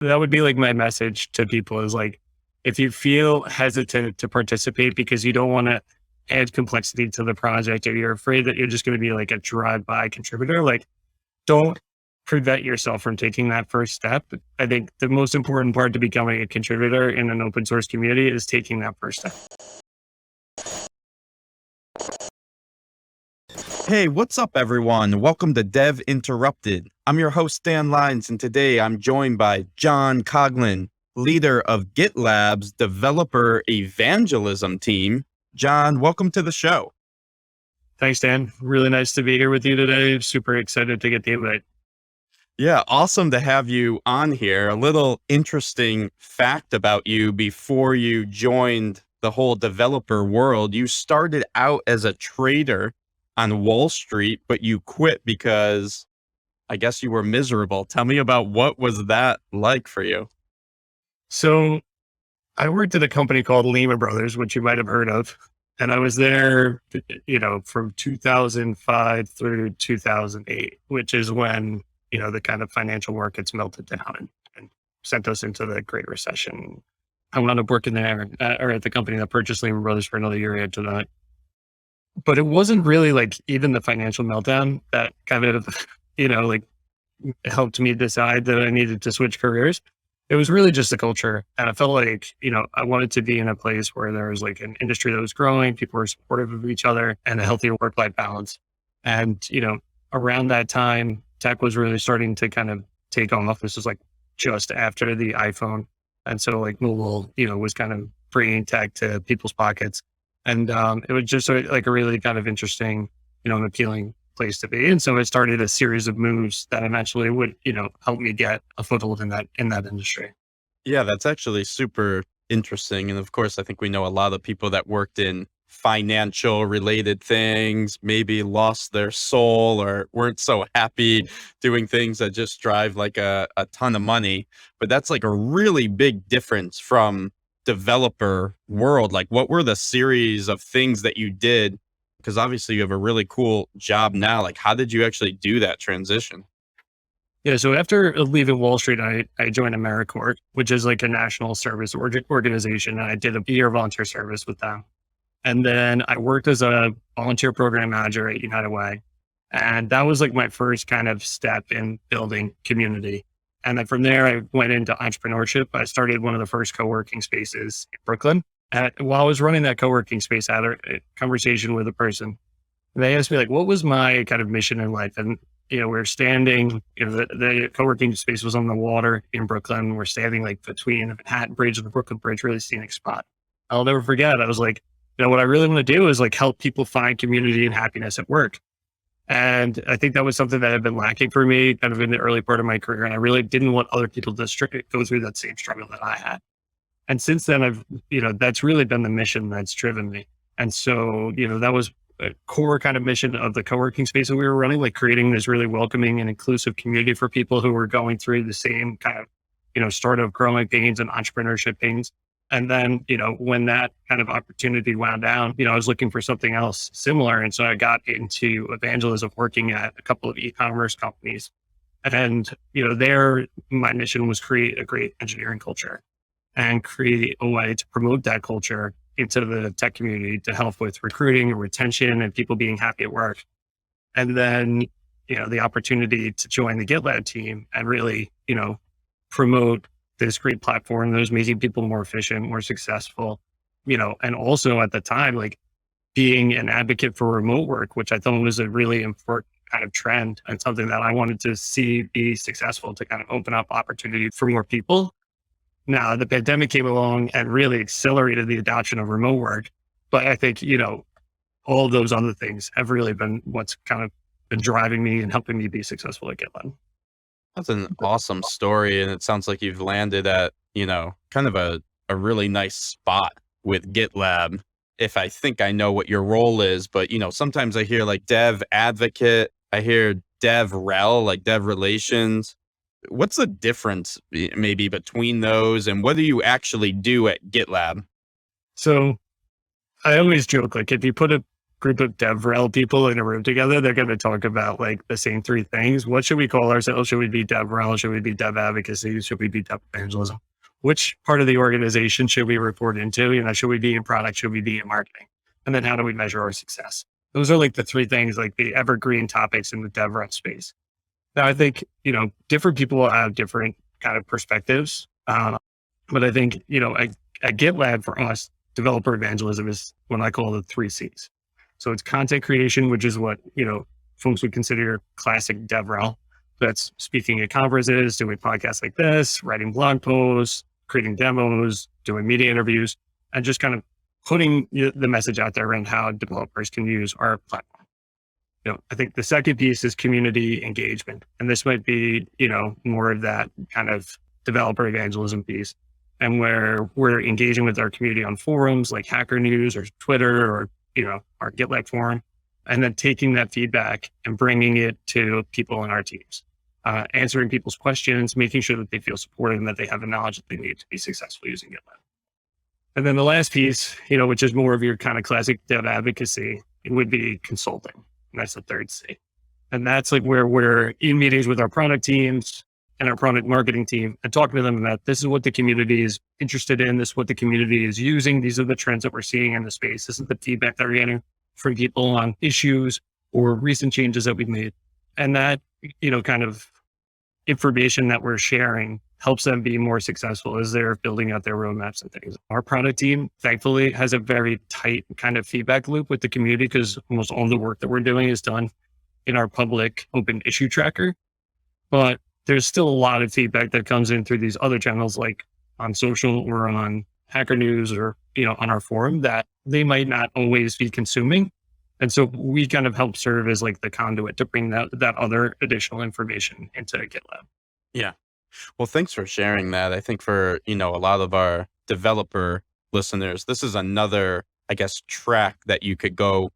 that would be like my message to people is like, if you feel hesitant to participate because you don't want to add complexity to the project or you're afraid that you're just going to be like a drive-by contributor, like don't prevent yourself from taking that first step. I think the most important part to becoming a contributor in an open source community is taking that first step. Hey, what's up, everyone? Welcome to Dev Interrupted. I'm your host, Dan Lyons, and today I'm joined by John Coghlan, leader of GitLab's developer evangelism team. John, welcome to the show. Thanks, Dan. Really nice to be here with you today. Super excited to get the invite. Yeah, awesome to have you on here. A little interesting fact about you before you joined the whole developer world. You started out as a trader on Wall Street, but you quit because I guess you were miserable. Tell me about what was that like for you? So I worked at a company called Lehman Brothers, which you might have heard of. And I was there, from 2005 through 2008, which is when, the kind of financial markets melted down and sent us into the Great Recession. I wound up working there or at the company that purchased Lehman Brothers for another year after that. But it wasn't really like even the financial meltdown that kind of, helped me decide that I needed to switch careers. It was really just the culture. And I felt like, I wanted to be in a place where there was like an industry that was growing, people were supportive of each other and a healthier work-life balance. And, around that time, tech was really starting to kind of take off. This was like just after the iPhone. And so like mobile, was kind of bringing tech to people's pockets. And it was just like a really kind of interesting, and appealing place to be. And so it started a series of moves that eventually would, help me get a foothold in that industry. Yeah, that's actually super interesting. And of course, I think we know a lot of people that worked in financial related things, maybe lost their soul or weren't so happy doing things that just drive like a ton of money. But that's like a really big difference from developer world. Like what were the series of things that you did? Because obviously you have a really cool job now. Like how did you actually do that transition? Yeah. So after leaving Wall Street, I joined AmeriCorps, which is like a national service organization. And I did a year volunteer service with them. And then I worked as a volunteer program manager at United Way. And that was like my first kind of step in building community. And then from there, I went into entrepreneurship. I started one of the first co-working spaces in Brooklyn. And while I was running that co-working space, I had a conversation with a person. And they asked me like, what was my kind of mission in life? And, we're standing, the co-working space was on the water in Brooklyn. We're standing like between the Manhattan Bridge and the Brooklyn Bridge, really scenic spot. I'll never forget. I was like, what I really want to do is like help people find community and happiness at work. And I think that was something that had been lacking for me kind of in the early part of my career. And I really didn't want other people to go through that same struggle that I had. And since then that's really been the mission that's driven me. And so, that was a core kind of mission of the co-working space that we were running, like creating this really welcoming and inclusive community for people who were going through the same kind of, startup growing pains and entrepreneurship pains. And then, when that kind of opportunity wound down, I was looking for something else similar. And so I got into evangelism, working at a couple of e-commerce companies. And, there, my mission was create a great engineering culture and create a way to promote that culture into the tech community to help with recruiting and retention and people being happy at work. And then, the opportunity to join the GitLab team and really, promote this great platform that was making people more efficient, more successful, and also at the time, like being an advocate for remote work, which I thought was a really important kind of trend and something that I wanted to see be successful to kind of open up opportunity for more people. Now, the pandemic came along and really accelerated the adoption of remote work. But I think, all of those other things have really been what's kind of been driving me and helping me be successful at GitLab. That's an awesome story. And it sounds like you've landed at, kind of a really nice spot with GitLab. If I think I know what your role is, but, sometimes I hear like dev advocate, I hear dev rel, like dev relations. What's the difference maybe between those and what do you actually do at GitLab? So I always joke, like if you put a group of DevRel people in a room together, they're going to talk about like the same three things. What should we call ourselves? Should we be DevRel? Should we be Dev Advocacy? Should we be Dev Evangelism? Which part of the organization should we report into? Should we be in product? Should we be in marketing? And then how do we measure our success? Those are like the three things, like the evergreen topics in the DevRel space. Now, I think, different people will have different kind of perspectives. But I think, at GitLab for us, developer evangelism is what I call the 3 Cs. So it's content creation, which is what, folks would consider classic DevRel. That's speaking at conferences, doing podcasts like this, writing blog posts, creating demos, doing media interviews, and just kind of putting the message out there around how developers can use our platform. I think the second piece is community engagement. And this might be, more of that kind of developer evangelism piece, and where we're engaging with our community on forums like Hacker News or Twitter or, our GitLab forum, and then taking that feedback and bringing it to people in our teams, answering people's questions, making sure that they feel supported and that they have the knowledge that they need to be successful using GitLab. And then the last piece, which is more of your kind of classic dev advocacy, it would be consulting. And that's the third C. And that's like where we're in meetings with our product teams and our product marketing team and talking to them about this is what the community is interested in. This is what the community is using. These are the trends that we're seeing in the space. This is the feedback that we're getting from people on issues or recent changes that we've made. And that, kind of information that we're sharing helps them be more successful as they're building out their roadmaps and things. Our product team, thankfully, has a very tight kind of feedback loop with the community because almost all the work that we're doing is done in our public open issue tracker. But there's still a lot of feedback that comes in through these other channels, like on social or on Hacker News or, on our forum that they might not always be consuming. And so we kind of help serve as like the conduit to bring that other additional information into GitLab. Yeah. Well, thanks for sharing that. I think for, a lot of our developer listeners, this is another, I guess, track that you could go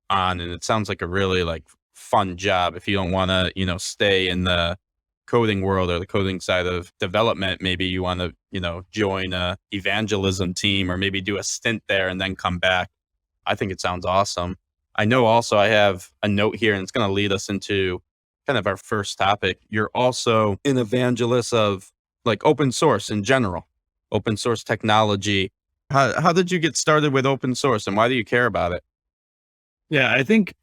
on. And it sounds like a really like fun job. If you don't want to, stay in the coding world or the coding side of development, maybe you want to, join a evangelism team or maybe do a stint there and then come back. I think it sounds awesome. I know also I have a note here and it's going to lead us into kind of our first topic. You're also an evangelist of like open source in general, open source technology. How did you get started with open source and why do you care about it? Yeah, I think,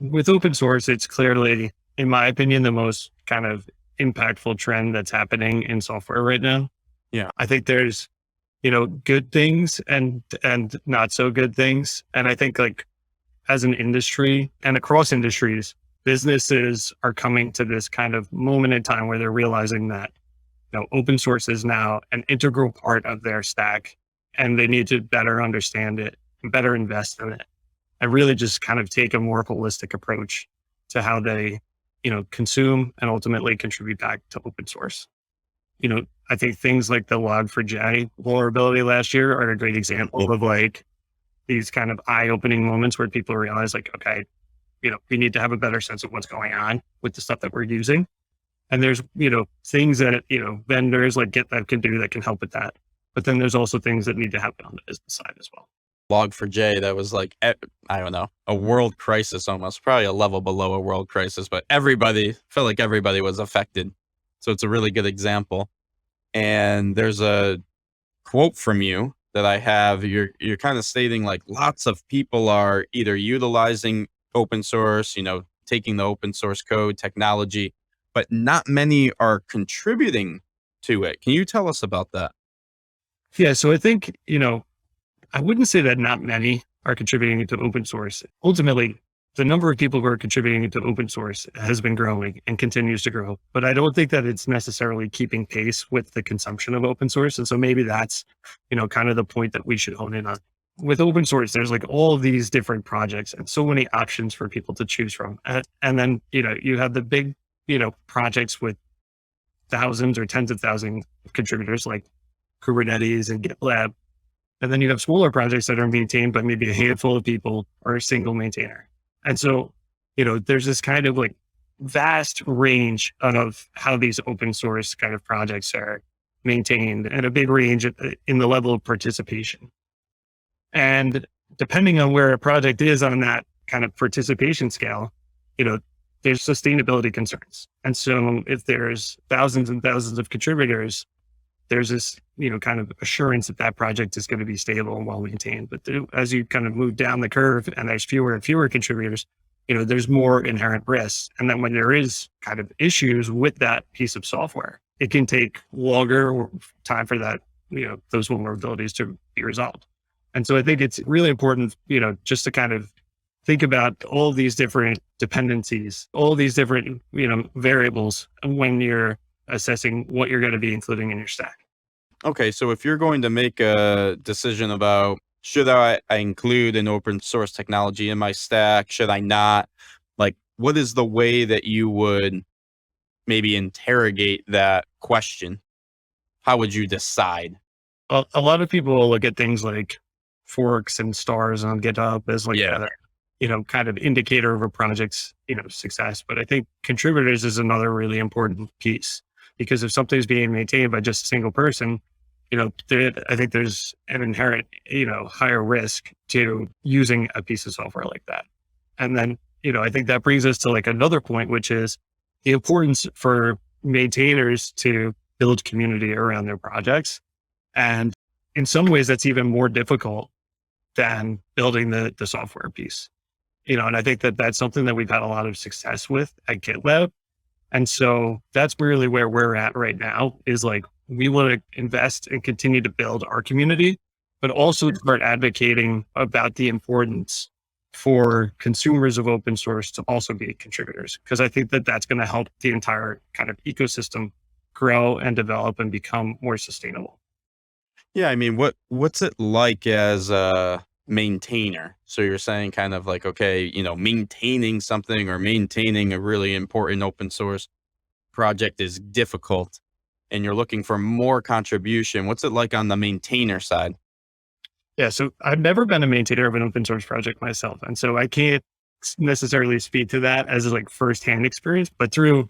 with open source, it's clearly, in my opinion, the most kind of impactful trend that's happening in software right now. Yeah. I think there's, good things and not so good things. And I think like as an industry and across industries, businesses are coming to this kind of moment in time where they're realizing that, open source is now an integral part of their stack and they need to better understand it and better invest in it and really just kind of take a more holistic approach to how they, consume and ultimately contribute back to open source. I think things like the Log4j vulnerability last year are a great example of like these kind of eye-opening moments where people realize like, okay, we need to have a better sense of what's going on with the stuff that we're using. And there's, things that, vendors like GitLab can do that can help with that. But then there's also things that need to happen on the business side as well. Log4j, that was like, I don't know, a world crisis almost, probably a level below a world crisis, but felt like everybody was affected. So it's a really good example. And there's a quote from you that I have. You're kind of stating like lots of people are either utilizing open source, taking the open source code technology, but not many are contributing to it. Can you tell us about that? Yeah. So I think, I wouldn't say that not many are contributing to open source. Ultimately, the number of people who are contributing to open source has been growing and continues to grow, but I don't think that it's necessarily keeping pace with the consumption of open source. And so maybe that's, kind of the point that we should hone in on. With open source, there's like all of these different projects and so many options for people to choose from. And then, you have the big, projects with thousands or tens of thousands of contributors like Kubernetes and GitLab. And then you have smaller projects that are maintained by maybe a handful of people or a single maintainer. And so, there's this kind of like vast range of how these open source kind of projects are maintained and a big range in the level of participation. And depending on where a project is on that kind of participation scale, there's sustainability concerns. And so if there's thousands and thousands of contributors, there's this, kind of assurance that that project is going to be stable and well maintained. But as you kind of move down the curve and there's fewer and fewer contributors, there's more inherent risks. And then when there is kind of issues with that piece of software, it can take longer time for that, those vulnerabilities to be resolved. And so I think it's really important, just to kind of think about all these different dependencies, all these different, variables when you're assessing what you're going to be including in your stack. Okay, so if you're going to make a decision about should I include an open source technology in my stack, should I not? Like, what is the way that you would maybe interrogate that question? How would you decide? A lot of people will look at things like forks and stars on GitHub as like Yeah. kind of indicator of a project's, success. But I think contributors is another really important piece, because if something's being maintained by just a single person, I think there's an inherent, higher risk to using a piece of software like that. And then, I think that brings us to like another point, which is the importance for maintainers to build community around their projects. And in some ways, that's even more difficult than building the software piece. And I think that that's something that we've had a lot of success with at GitLab. And so that's really where we're at right now, is like, we want to invest and continue to build our community, but also start advocating about the importance for consumers of open source to also be contributors. Because I think that that's going to help the entire kind of ecosystem grow and develop and become more sustainable. Yeah, I mean, what's it like as a maintainer? So you're saying kind of like, okay, maintaining something or maintaining a really important open source project is difficult, and you're looking for more contribution. What's it like on the maintainer side? Yeah, so I've never been a maintainer of an open source project myself. And so I can't necessarily speak to that as like firsthand experience, but through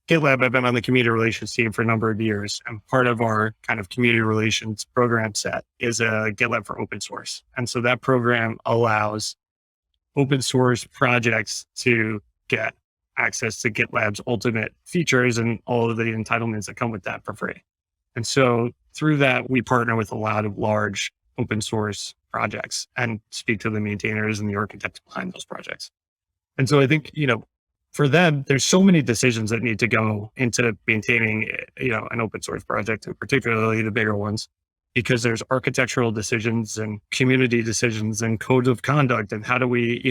GitLab, I've been on the community relations team for a number of years. And part of our kind of community relations program set is a GitLab for open source. And so that program allows open source projects to get access to GitLab's ultimate features and all of the entitlements that come with that for free. And so through that, we partner with a lot of large open source projects and speak to the maintainers and the architects behind those projects. And so I think, for them, there's so many decisions that need to go into maintaining, an open source project, and particularly the bigger ones, because there's architectural decisions and community decisions and codes of conduct. And how do we,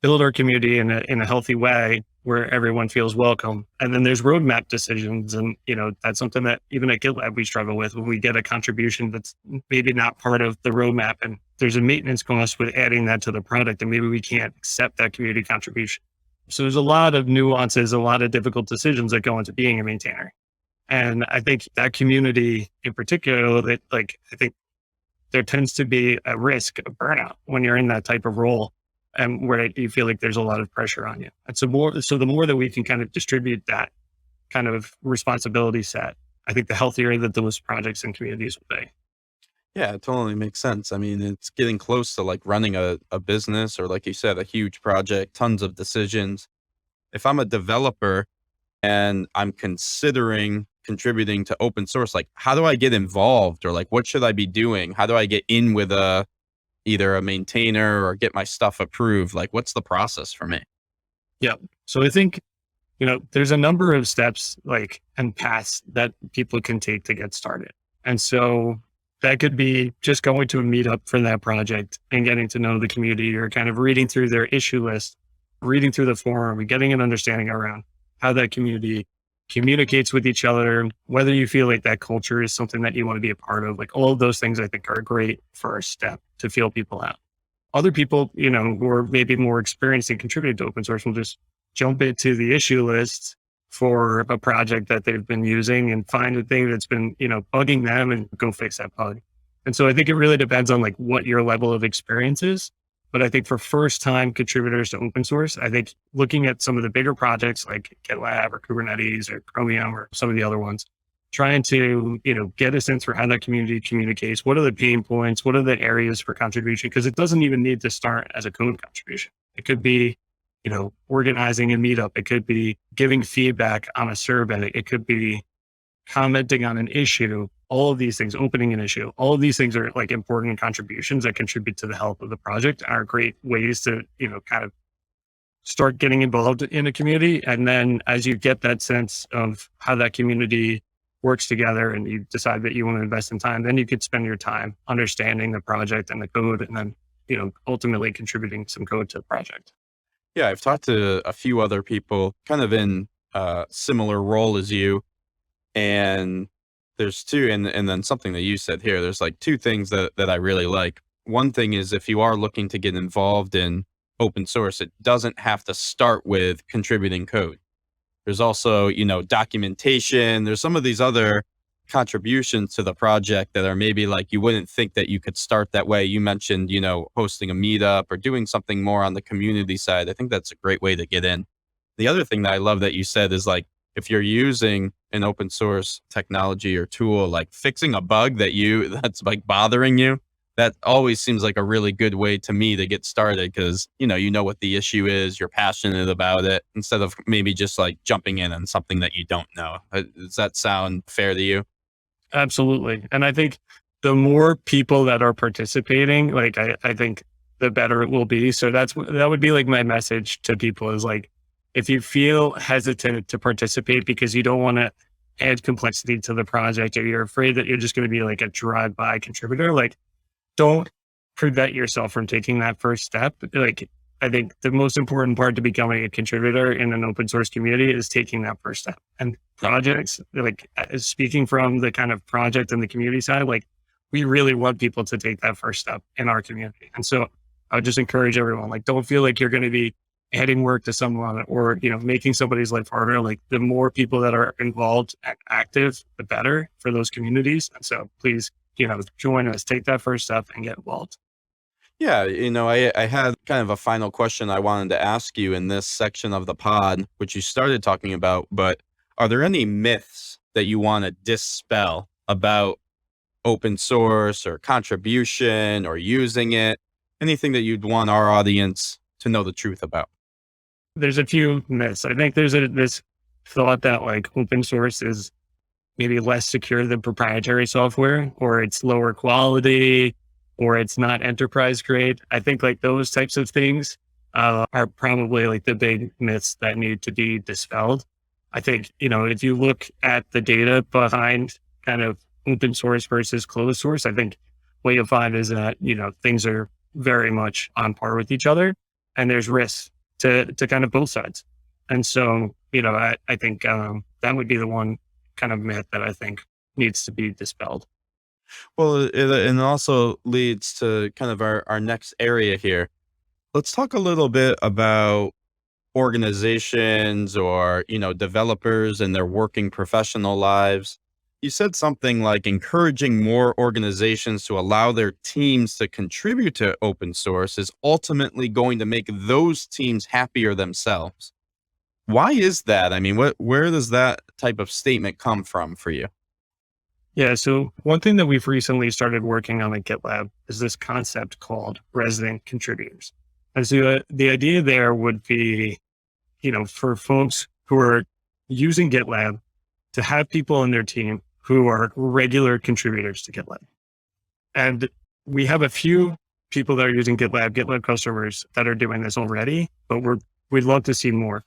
build our community in a healthy way where everyone feels welcome? And then there's roadmap decisions. And, that's something that even at GitLab, we struggle with when we get a contribution that's maybe not part of the roadmap. And there's a maintenance cost with adding that to the product. And maybe we can't accept that community contribution. So there's a lot of nuances, a lot of difficult decisions that go into being a maintainer. And I think that community in particular, that I think there tends to be a risk of burnout when you're in that type of role, and where you feel like there's a lot of pressure on you. And so the more that we can kind of distribute that kind of responsibility set, I think the healthier that those projects and communities will be. Yeah, it totally makes sense. I mean, it's getting close to like running a business, or like you said, a huge project, tons of decisions. If I'm a developer and I'm considering contributing to open source, like how do I get involved, or like what should I be doing? How do I get in with either a maintainer or get my stuff approved? Like what's the process for me? Yeah. So I think, there's a number of steps and paths that people can take to get started. And so that could be just going to a meetup for that project and getting to know the community, or kind of reading through their issue list, reading through the forum, and getting an understanding around how that community communicates with each other, whether you feel like that culture is something that you want to be a part of. Like all of those things I think are a great first step to feel people out. Other people, who are maybe more experienced in contributing to open source will just jump into the issue list for a project that they've been using and find a thing that's been, bugging them and go fix that bug. And so I think it really depends on like what your level of experience is. But I think for first time contributors to open source, I think looking at some of the bigger projects like GitLab or Kubernetes or Chromium or some of the other ones, trying to, get a sense for how that community communicates. What are the pain points? What are the areas for contribution? Because it doesn't even need to start as a code contribution. It could be, organizing a meetup. It could be giving feedback on a survey. It could be commenting on an issue. All of these things, opening an issue, all of these things are like important contributions that contribute to the health of the project, are great ways to, kind of start getting involved in a community. And then as you get that sense of how that community works together and you decide that you want to invest in time, then you could spend your time understanding the project and the code, and then, ultimately contributing some code to the project. Yeah, I've talked to a few other people kind of in a similar role as you. And there's two, and then something that you said here, there's like two things that I really like. One thing is, if you are looking to get involved in open source, it doesn't have to start with contributing code. There's also, documentation. There's some of these other contributions to the project that are maybe like you wouldn't think that you could start that way. You mentioned, hosting a meetup or doing something more on the community side. I think that's a great way to get in. The other thing that I love that you said is like, if you're using an open source technology or tool, like fixing a bug that's like bothering you, that always seems like a really good way to me to get started, because you know what the issue is, you're passionate about it, instead of maybe just like jumping in on something that you don't know. Does that sound fair to you? Absolutely. And I think the more people that are participating, like I think the better it will be. So that would be like my message to people is like, if you feel hesitant to participate because you don't want to add complexity to the project, or you're afraid that you're just going to be like a drive-by contributor, like don't prevent yourself from taking that first step. Like, I think the most important part to becoming a contributor in an open source community is taking that first step. And projects, like speaking from the kind of project and the community side, like we really want people to take that first step in our community. And so I would just encourage everyone, like, don't feel like you're going to be adding work to someone or, making somebody's life harder. Like the more people that are involved and active, the better for those communities. And so please, join us, take that first step and get involved. Yeah, I had kind of a final question I wanted to ask you in this section of the pod, which you started talking about, but are there any myths that you want to dispel about open source or contribution or using it? Anything that you'd want our audience to know the truth about? There's a few myths. I think there's this thought that like open source is maybe less secure than proprietary software, or it's lower quality, or it's not enterprise grade. I think like those types of things are probably like the big myths that need to be dispelled. I think, if you look at the data behind kind of open source versus closed source, I think what you'll find is that, things are very much on par with each other, and there's risks to kind of both sides. And so, I think that would be the one kind of myth that I think needs to be dispelled. Well, it also leads to kind of our next area here. Let's talk a little bit about organizations or, developers and their working professional lives. You said something like encouraging more organizations to allow their teams to contribute to open source is ultimately going to make those teams happier themselves. Why is that? I mean, where does that type of statement come from for you? Yeah. So one thing that we've recently started working on at GitLab is this concept called resident contributors. And so the idea there would be, for folks who are using GitLab to have people in their team who are regular contributors to GitLab. And we have a few people that are using GitLab customers that are doing this already, but we'd love to see more.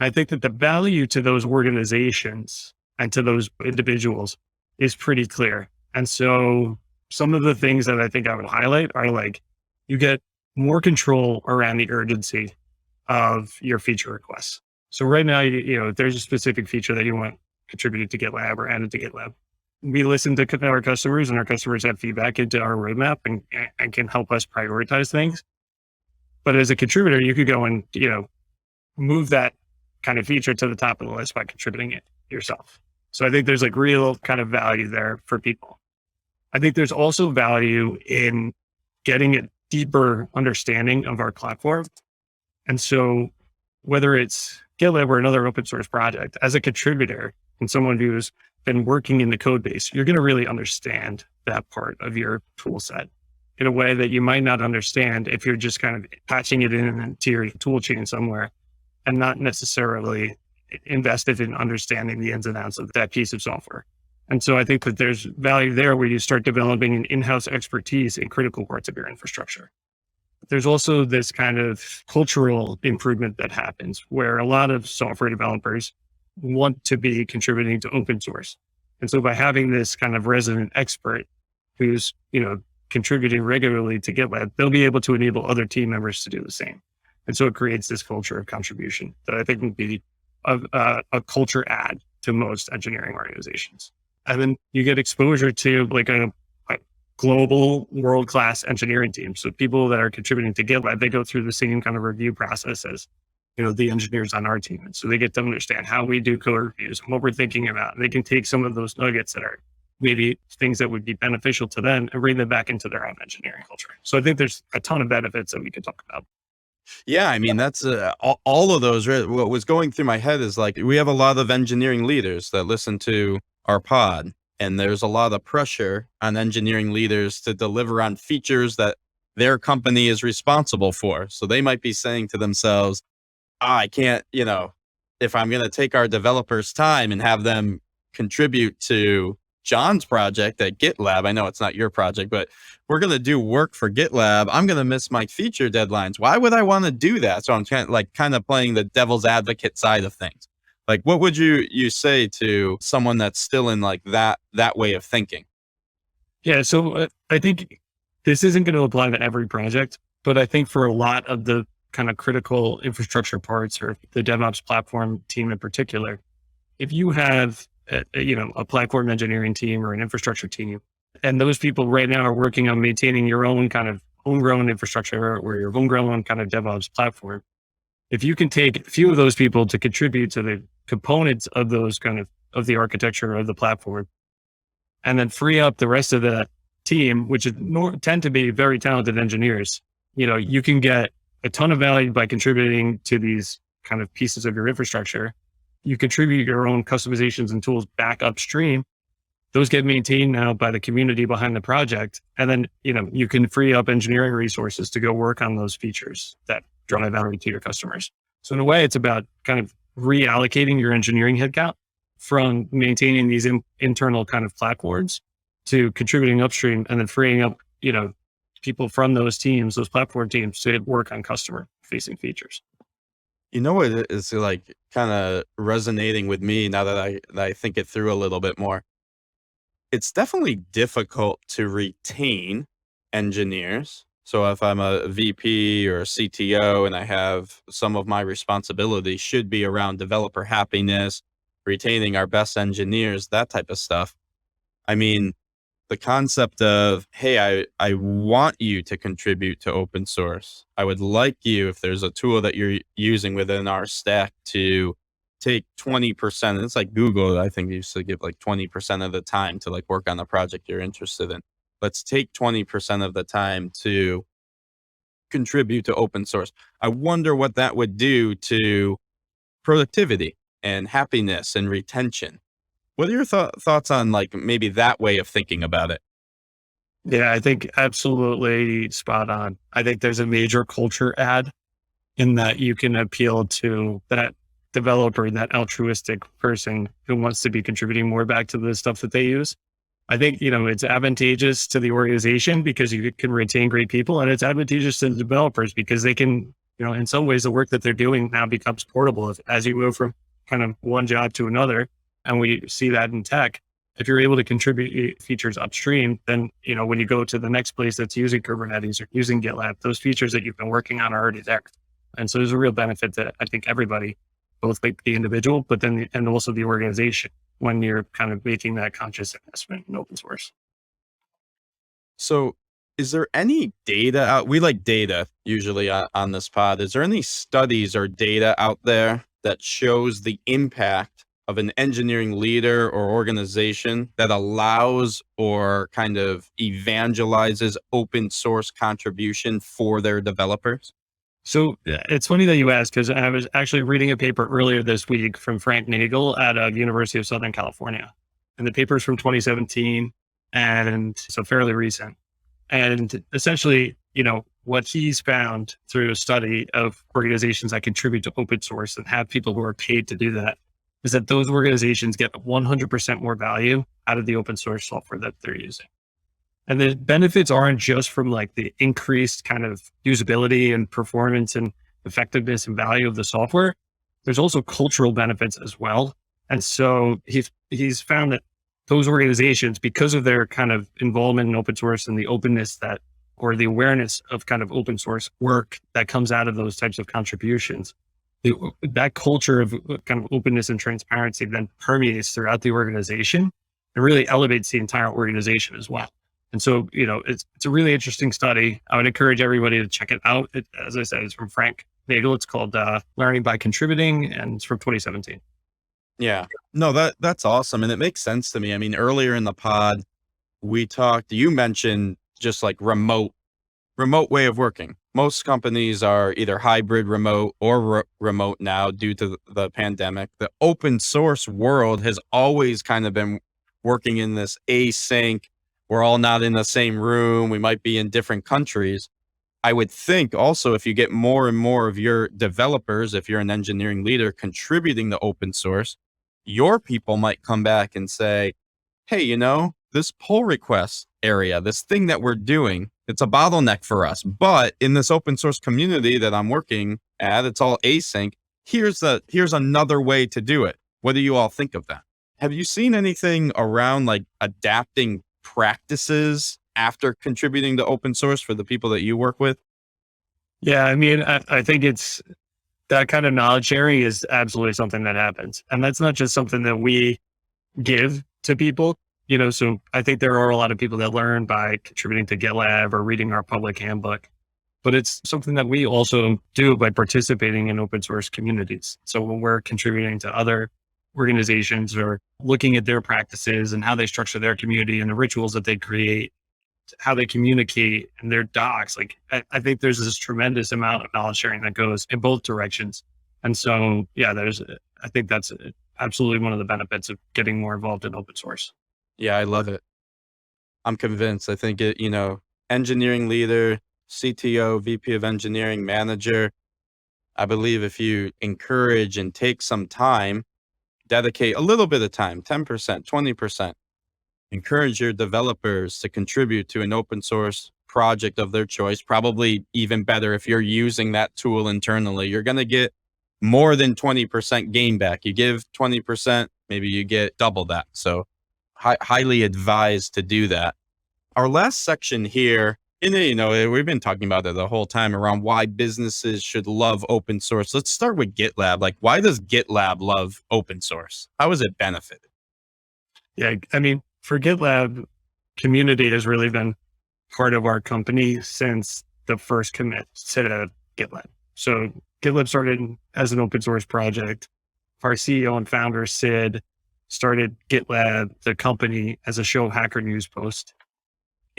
I think that the value to those organizations and to those individuals is pretty clear. And so some of the things that I think I would highlight are like, you get more control around the urgency of your feature requests. So right now, if there's a specific feature that you want contributed to GitLab or added to GitLab, we listen to our customers, and our customers have feedback into our roadmap and can help us prioritize things. But as a contributor, you could go and, move that kind of feature to the top of the list by contributing it yourself. So I think there's like real kind of value there for people. I think there's also value in getting a deeper understanding of our platform. And so whether it's GitLab or another open source project, as a contributor and someone who's been working in the code base, you're going to really understand that part of your tool set in a way that you might not understand if you're just kind of patching it into your tool chain somewhere and not necessarily invested in understanding the ins and outs of that piece of software. And so I think that there's value there where you start developing an in-house expertise in critical parts of your infrastructure. There's also this kind of cultural improvement that happens where a lot of software developers want to be contributing to open source. And so by having this kind of resident expert who's, contributing regularly to GitLab, they'll be able to enable other team members to do the same. And so it creates this culture of contribution that I think would be a culture add to most engineering organizations. And then you get exposure to like a global world-class engineering team. So people that are contributing to GitLab, they go through the same kind of review process as, the engineers on our team. And so they get to understand how we do code reviews and what we're thinking about. And they can take some of those nuggets that are maybe things that would be beneficial to them and bring them back into their own engineering culture. So I think there's a ton of benefits that we could talk about. Yeah, I mean, that's all of those. What was going through my head is like, we have a lot of engineering leaders that listen to our pod, and there's a lot of pressure on engineering leaders to deliver on features that their company is responsible for. So they might be saying to themselves, I can't, if I'm going to take our developers' time and have them contribute to John's project at GitLab, I know it's not your project, but we're going to do work for GitLab, I'm going to miss my feature deadlines. Why would I want to do that? So I'm kind of playing the devil's advocate side of things. Like, what would you say to someone that's still in like that way of thinking? Yeah. So I think this isn't going to apply to every project, but I think for a lot of the kind of critical infrastructure parts or the DevOps platform team in particular, if you have a platform engineering team or an infrastructure team, and those people right now are working on maintaining your own kind of homegrown infrastructure or your homegrown kind of DevOps platform, if you can take a few of those people to contribute to the components of those of the architecture of the platform, and then free up the rest of the team, which tend to be very talented engineers, you can get a ton of value by contributing to these kind of pieces of your infrastructure. You contribute your own customizations and tools back upstream. Those get maintained now by the community behind the project. And then, you can free up engineering resources to go work on those features that drive value to your customers. So in a way, it's about kind of reallocating your engineering headcount from maintaining these internal kind of platforms to contributing upstream and then freeing up, people from those teams, those platform teams to work on customer facing features. You know what is like kind of resonating with me now that I think it through a little bit more? It's definitely difficult to retain engineers. So if I'm a VP or a CTO and I have some of my responsibilities should be around developer happiness, retaining our best engineers, that type of stuff. I mean, the concept of, hey, I want you to contribute to open source. I would like you, if there's a tool that you're using within our stack, to take 20%. It's like Google, I think, used to give like 20% of the time to like work on the project you're interested in. Let's take 20% of the time to contribute to open source. I wonder what that would do to productivity and happiness and retention. What are your thoughts on like maybe that way of thinking about it? Yeah, I think absolutely spot on. I think there's a major culture add in that you can appeal to that developer, that altruistic person who wants to be contributing more back to the stuff that they use. I think, it's advantageous to the organization because you can retain great people, and it's advantageous to the developers because they can, in some ways the work that they're doing now becomes portable as you move from kind of one job to another. And we see that in tech. If you're able to contribute features upstream, then, when you go to the next place that's using Kubernetes or using GitLab, those features that you've been working on are already there. And so there's a real benefit to, I think, everybody, both like the individual, but then, and also the organization when you're kind of making that conscious investment in open source. So is there any data out? We like data usually on this pod. Is there any studies or data out there that shows the impact of an engineering leader or organization that allows or kind of evangelizes open source contribution for their developers? So it's funny that you asked, because I was actually reading a paper earlier this week from Frank Nagel at University of Southern California. And the paper is from 2017, and so fairly recent. And essentially, what he's found through a study of organizations that contribute to open source and have people who are paid to do that is that those organizations get 100% more value out of the open source software that they're using. And the benefits aren't just from like the increased kind of usability and performance and effectiveness and value of the software. There's also cultural benefits as well. And so he's found that those organizations, because of their kind of involvement in open source and the openness or the awareness of kind of open source work that comes out of those types of contributions, that culture of kind of openness and transparency then permeates throughout the organization and really elevates the entire organization as well. And so, it's a really interesting study. I would encourage everybody to check it out. As I said, it's from Frank Nagel. It's called Learning by Contributing, and it's from 2017. Yeah. No, that's awesome. And it makes sense to me. I mean, earlier in the pod, you mentioned just like remote way of working. Most companies are either hybrid remote or remote now due to the pandemic. The open source world has always kind of been working in this async. We're all not in the same room. We might be in different countries. I would think also if you get more and more of your developers, if you're an engineering leader contributing to open source, your people might come back and say, hey, this pull request area, this thing that we're doing, it's a bottleneck for us. But in this open source community that I'm working at, it's all async. Here's another way to do it. What do you all think of that? Have you seen anything around like adapting practices after contributing to open source for the people that you work with? Yeah, I mean, I think it's that kind of knowledge sharing is absolutely something that happens. And that's not just something that we give to people, so I think there are a lot of people that learn by contributing to GitLab or reading our public handbook, but it's something that we also do by participating in open source communities. So when we're contributing to other organizations or looking at their practices and how they structure their community and the rituals that they create, how they communicate and their docs, like I think there's this tremendous amount of knowledge sharing that goes in both directions. And so, yeah, I think that's absolutely one of the benefits of getting more involved in open source. Yeah, I love it. I'm convinced. I think engineering leader, CTO, VP of engineering, manager. I believe if you encourage and take some time, dedicate a little bit of time, 10%, 20%, encourage your developers to contribute to an open source project of their choice. Probably even better if you're using that tool internally, you're going to get more than 20% gain back. You give 20%, maybe you get double that. So highly advised to do that. Our last section here, and we've been talking about it the whole time around why businesses should love open source. Let's start with GitLab. Like, why does GitLab love open source? How has it benefited? Yeah, I mean, for GitLab, community has really been part of our company since the first commit to GitLab. So GitLab started as an open source project. Our CEO and founder, Sid, started GitLab, the company, as a show Hacker News post.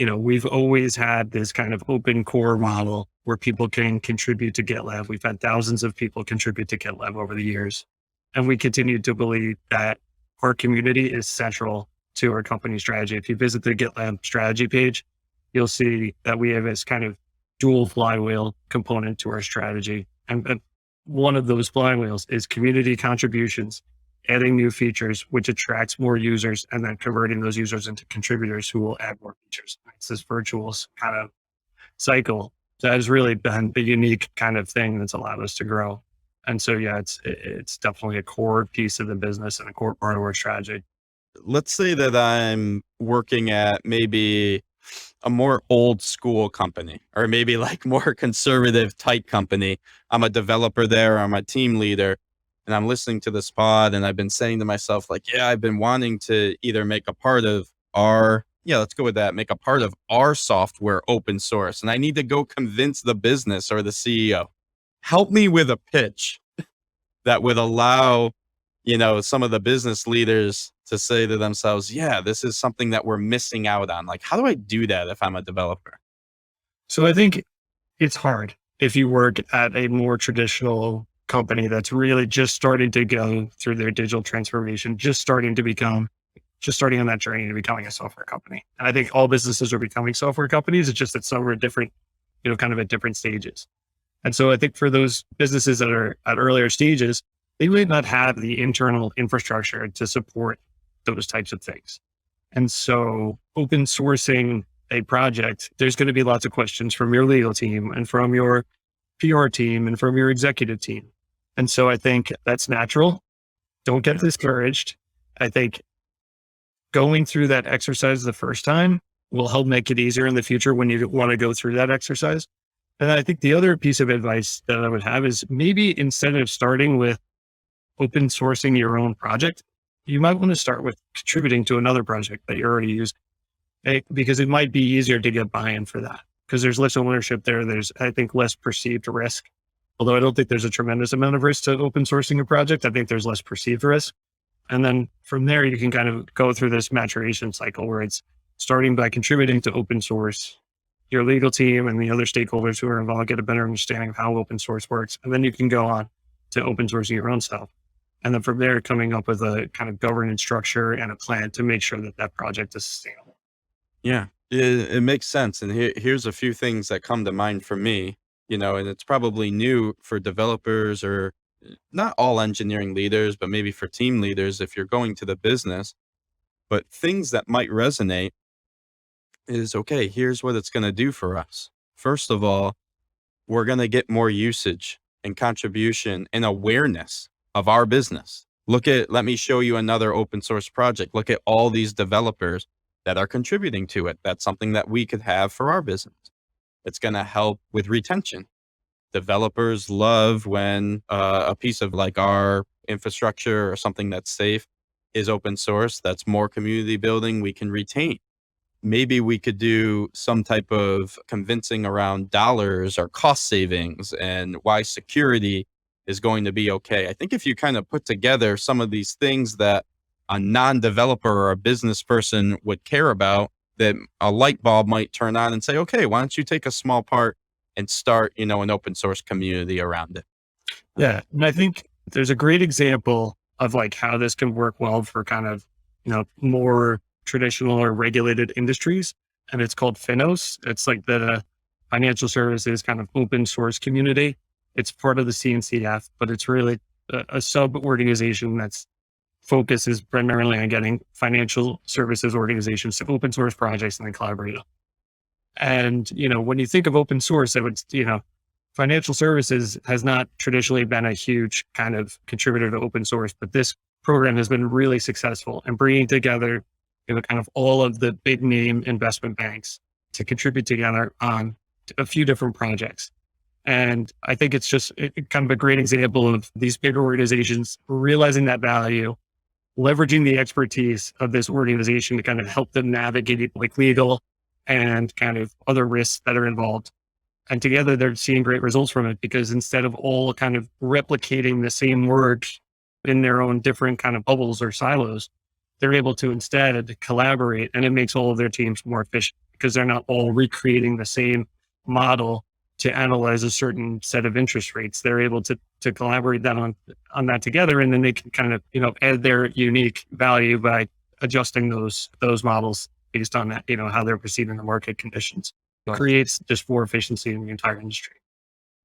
We've always had this kind of open core model where people can contribute to GitLab. We've had thousands of people contribute to GitLab over the years. And we continue to believe that our community is central to our company strategy. If you visit the GitLab strategy page, you'll see that we have this kind of dual flywheel component to our strategy. And one of those flywheels is community contributions, adding new features, which attracts more users, and then converting those users into contributors who will add more features. It's this virtuous kind of cycle that has really been the unique kind of thing that's allowed us to grow. And so, yeah, it's definitely a core piece of the business and a core part of our strategy. Let's say that I'm working at maybe a more old school company, or maybe like more conservative tight company. I'm a developer there, I'm a team leader, and I'm listening to this pod, and I've been saying to myself, like, yeah, I've been wanting to either make a part of let's go with that, make a part of our software open source. And I need to go convince the business or the CEO, help me with a pitch that would allow, some of the business leaders to say to themselves, yeah, this is something that we're missing out on. Like, how do I do that if I'm a developer? So I think it's hard if you work at a more traditional company that's really just starting to go through their digital transformation, just starting to become just starting on that journey to becoming a software company. And I think all businesses are becoming software companies. It's just that some are different, kind of at different stages. And so I think for those businesses that are at earlier stages, they might not have the internal infrastructure to support those types of things. And so open sourcing a project, there's going to be lots of questions from your legal team and from your PR team and from your executive team. And so I think that's natural. Don't get discouraged. I think going through that exercise the first time will help make it easier in the future when you want to go through that exercise. And I think the other piece of advice that I would have is maybe instead of starting with open sourcing your own project, you might want to start with contributing to another project that you're already using, because it might be easier to get buy-in for that because there's less ownership there. There's, I think, less perceived risk. Although I don't think there's a tremendous amount of risk to open sourcing a project, I think there's less perceived risk. And then from there, you can kind of go through this maturation cycle where it's starting by contributing to open source. Your legal team and the other stakeholders who are involved get a better understanding of how open source works. And then you can go on to open sourcing your own stuff. And then from there, coming up with a kind of governance structure and a plan to make sure that that project is sustainable. Yeah, it makes sense. And here's a few things that come to mind for me, and it's probably new for developers or not all engineering leaders, but maybe for team leaders, if you're going to the business, but things that might resonate is, okay, here's what it's going to do for us. First of all, we're going to get more usage and contribution and awareness of our business. Let me show you another open source project. Look at all these developers that are contributing to it. That's something that we could have for our business. It's going to help with retention. Developers love when a piece of like our infrastructure or something that's safe is open source. That's more community building we can retain. Maybe we could do some type of convincing around dollars or cost savings and why security is going to be okay. I think if you kind of put together some of these things that a non-developer or a business person would care about, that a light bulb might turn on and say, okay, why don't you take a small part and start, an open source community around it. Yeah. And I think there's a great example of like how this can work well for kind of, more traditional or regulated industries. And it's called Finos. It's like the financial services kind of open source community. It's part of the CNCF, but it's really a sub organization that's focuses primarily on getting financial services organizations to open source projects and then collaborate. And, when you think of open source, it would, financial services has not traditionally been a huge kind of contributor to open source, but this program has been really successful in bringing together, kind of all of the big name investment banks to contribute together on a few different projects. And I think it's just kind of a great example of these big organizations realizing that value, leveraging the expertise of this organization to kind of help them navigate like legal and kind of other risks that are involved. And together they're seeing great results from it because instead of all kind of replicating the same work in their own different kind of bubbles or silos, they're able to instead collaborate, and it makes all of their teams more efficient because they're not all recreating the same model to analyze a certain set of interest rates. They're able to collaborate that on that together. And then they can kind of, add their unique value by adjusting those models based on that, how they're perceiving the market conditions. It creates just more efficiency in the entire industry.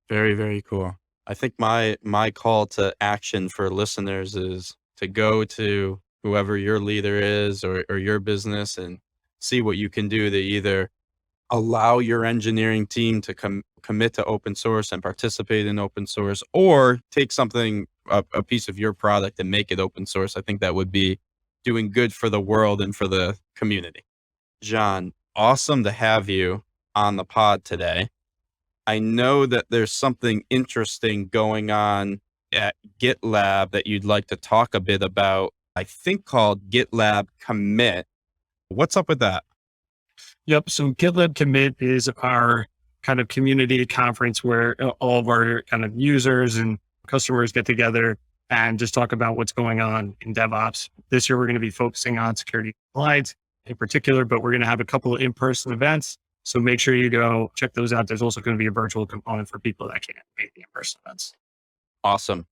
Very, very cool. I think my call to action for listeners is to go to whoever your leader is or your business and see what you can do to either allow your engineering team to commit to open source and participate in open source, or take something, a piece of your product and make it open source. I think that would be doing good for the world and for the community. John, awesome to have you on the pod today. I know that there's something interesting going on at GitLab that you'd like to talk a bit about, I think called GitLab Commit. What's up with that? Yep. So GitLab Commit is our kind of community conference where all of our kind of users and customers get together and just talk about what's going on in DevOps. This year, we're going to be focusing on security compliance in particular, but we're going to have a couple of in-person events. So make sure you go check those out. There's also going to be a virtual component for people that can't make the in-person events. Awesome.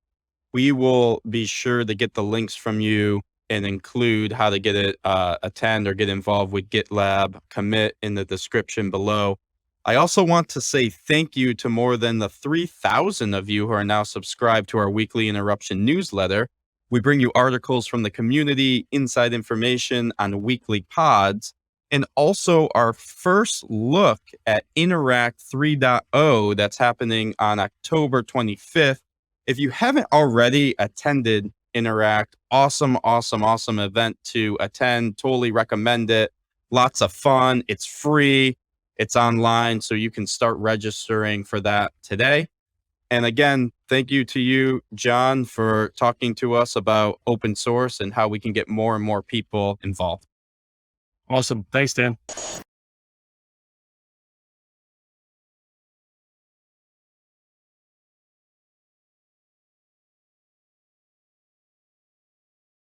We will be sure to get the links from you and include how to get it, attend or get involved with GitLab commit in the description below. I also want to say thank you to more than the 3,000 of you who are now subscribed to our weekly interruption newsletter. We bring you articles from the community, inside information on weekly pods, and also our first look at Interact 3.0 that's happening on October 25th. If you haven't already attended Interact, awesome event to attend. Totally recommend it. Lots of fun. It's free. It's online, so you can start registering for that today. And again, thank you to you, John, for talking to us about open source and how we can get more and more people involved. Awesome. Thanks, Dan.